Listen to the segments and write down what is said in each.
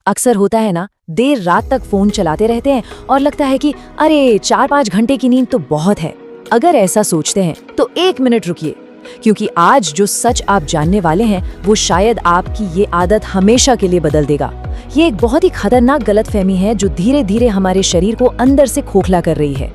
अक्सर होता है ना, देर रात तक फोन चलाते रहते हैं और लगता है कि अरे 4-5 घंटे की नींद तो बहुत है। अगर ऐसा सोचते हैं तो 1 मिनट रुकिए, क्योंकि आज जो सच आप जानने वाले हैं वो शायद आपकी ये आदत हमेशा के लिए बदल देगा। ये एक बहुत ही खतरनाक गलतफहमी है जो धीरे धीरे हमारे शरीर को अंदर से खोखला कर रही है।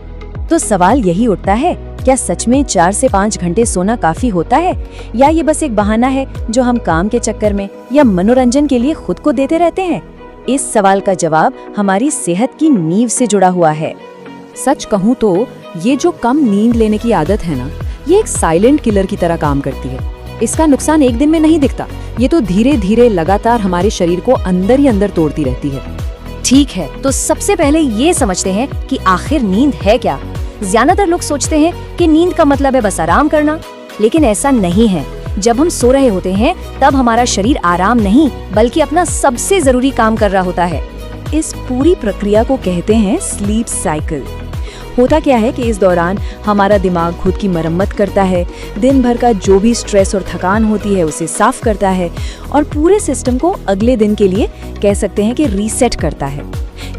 तो सवाल यही उठता है, क्या सच में 4 से 5 घंटे सोना काफी होता है, या ये बस एक बहाना है जो हम काम के चक्कर में या मनोरंजन के लिए खुद को देते रहते हैं? इस सवाल का जवाब हमारी सेहत की नींव से जुड़ा हुआ है। सच कहूँ तो ये जो कम नींद लेने की आदत है ना, ये एक साइलेंट किलर की तरह काम करती है। इसका नुकसान एक दिन में नहीं दिखता, ये तो धीरे धीरे लगातार हमारे शरीर को अंदर ही अंदर तोड़ती रहती है। ठीक है, तो सबसे पहले ये समझते हैं कि आखिर नींद है क्या। ज्यादातर लोग सोचते हैं कि नींद का मतलब है बस आराम करना, लेकिन ऐसा नहीं है। जब हम सो रहे होते हैं तब हमारा शरीर आराम नहीं बल्कि अपना सबसे जरूरी काम कर रहा होता है। इस पूरी प्रक्रिया को कहते हैं स्लीप साइकिल। होता क्या है कि इस दौरान हमारा दिमाग खुद की मरम्मत करता है, दिन भर का जो भी स्ट्रेस और थकान होती है उसे साफ करता है और पूरे सिस्टम को अगले दिन के लिए कह सकते हैं कि रीसेट करता है।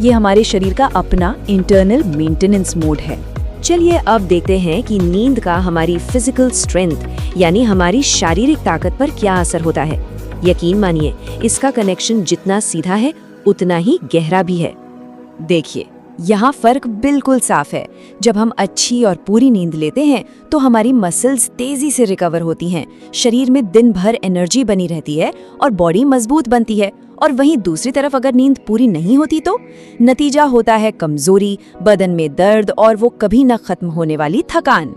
ये हमारे शरीर का अपना इंटरनल मेंटेनेंस मोड है। चलिए अब देखते हैं कि नींद का हमारी फिजिकल स्ट्रेंथ यानी हमारी शारीरिक ताकत पर क्या असर होता है। यकीन मानिए, इसका कनेक्शन जितना सीधा है उतना ही गहरा भी है। देखिए, यहाँ फर्क बिल्कुल साफ है। जब हम अच्छी और पूरी नींद लेते हैं तो हमारी मसल्स तेजी से रिकवर होती हैं, शरीर में दिन भर एनर्जी बनी रहती है और बॉडी मजबूत बनती है। और वहीं दूसरी तरफ अगर नींद पूरी नहीं होती तो नतीजा होता है कमजोरी, बदन में दर्द और वो कभी न खत्म होने वाली थकान।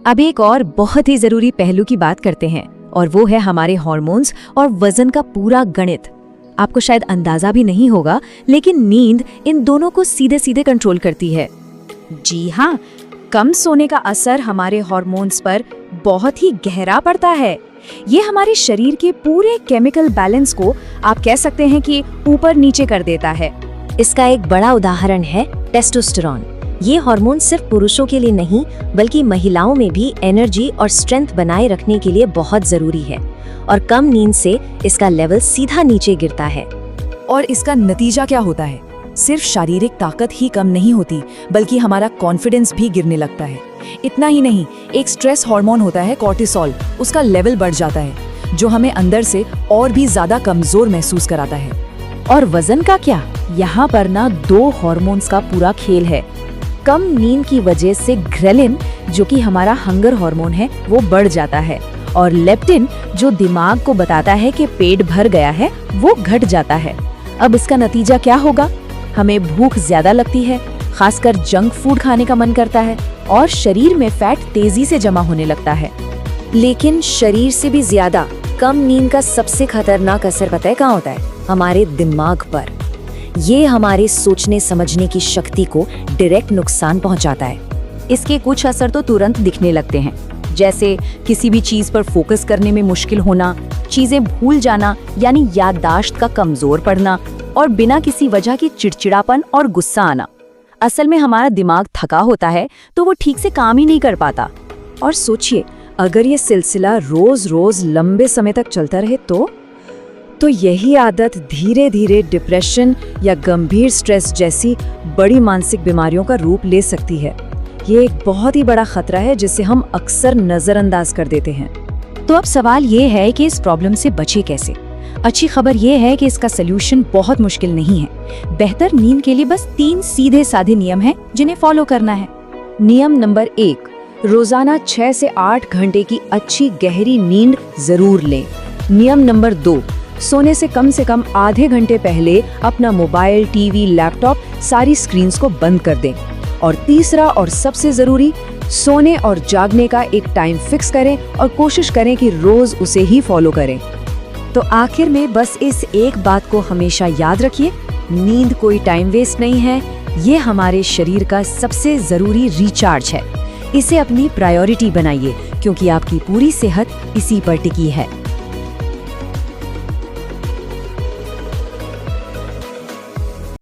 अब एक और बहुत ही जरूरी पहलू की बात करते हैं, और वो है हमारे हार्मोन्स और वजन का पूरा गणित। आपको शायद अंदाजा भी नहीं होगा, लेकिन नींद इन दोनों को सीधे सीधे कंट्रोल करती है। जी हाँ, कम सोने का असर हमारे हार्मोन्स पर बहुत ही गहरा पड़ता है। ये हमारे शरीर के पूरे केमिकल बैलेंस को आप कह सकते हैं कि ऊपर नीचे कर देता है। इसका एक बड़ा उदाहरण है टेस्टोस्टेरोन। ये हार्मोन सिर्फ पुरुषों के लिए नहीं बल्कि महिलाओं में भी एनर्जी और स्ट्रेंथ बनाए रखने के लिए बहुत जरूरी है, और कम नींद से इसका लेवल सीधा नीचे गिरता है। और इसका नतीजा क्या होता है? सिर्फ शारीरिक ताकत ही कम नहीं होती बल्कि हमारा कॉन्फिडेंस भी गिरने लगता है। इतना ही नहीं, एक स्ट्रेस हार्मोन होता है कॉर्टिसोल, उसका लेवल बढ़ जाता है जो हमें अंदर से और भी ज्यादा कमजोर महसूस कराता है। और वजन का क्या? यहाँ पर ना 2 हार्मोन्स का पूरा खेल है। कम नींद की वजह से ग्रेलिन, जो कि हमारा हंगर हार्मोन है, वो बढ़ जाता है, और लेप्टिन, जो दिमाग को बताता है कि पेट भर गया है, वो घट जाता है। अब इसका नतीजा क्या होगा? हमें भूख ज्यादा लगती है, खासकर जंक फूड खाने का मन करता है, और शरीर में फैट तेजी से जमा होने लगता है। लेकिन शरीर से भी ज्यादा कम नींद का सबसे खतरनाक असर पता है कहाँ होता है? हमारे दिमाग पर। ये हमारे सोचने समझने की शक्ति को डायरेक्ट नुकसान पहुंचाता है। इसके कुछ असर तो तुरंत दिखने लगते हैं, जैसे किसी भी चीज पर फोकस करने में मुश्किल होना, चीजें भूल जाना यानी याददाश्त का कमजोर पड़ना, और बिना किसी वजह की चिड़चिड़ापन और गुस्सा आना। असल में हमारा दिमाग थका होता है तो वो ठीक से काम ही नहीं कर पाता। और सोचिए, अगर ये सिलसिला रोज रोज लंबे समय तक चलता रहे तो यही आदत धीरे धीरे डिप्रेशन या गंभीर स्ट्रेस जैसी बड़ी मानसिक बीमारियों का रूप ले सकती है। ये एक बहुत ही बड़ा खतरा है जिसे हम अक्सर नजरअंदाज कर देते हैं। तो अब सवाल ये है कि इस प्रॉब्लम से बचे कैसे? अच्छी खबर ये है कि इसका सलूशन बहुत मुश्किल नहीं है। बेहतर नींद के लिए बस 3 सीधे साधे नियम हैं जिन्हें फॉलो करना है। नियम नंबर 1, रोजाना 6 से 8 घंटे की अच्छी गहरी नींद जरूर लें। नियम नंबर 2, सोने से कम आधे घंटे पहले अपना मोबाइल, टीवी, लैपटॉप सारी स्क्रीन्स को बंद कर दें। और तीसरा और सबसे जरूरी, सोने और जागने का एक टाइम फिक्स करें और कोशिश करें कि रोज उसे ही फॉलो करें। तो आखिर में बस इस एक बात को हमेशा याद रखिए, नींद कोई टाइम वेस्ट नहीं है, ये हमारे शरीर का सबसे जरूरी रिचार्ज है। इसे अपनी प्रायोरिटी बनाइए, क्योंकि आपकी पूरी सेहत इसी पर टिकी है।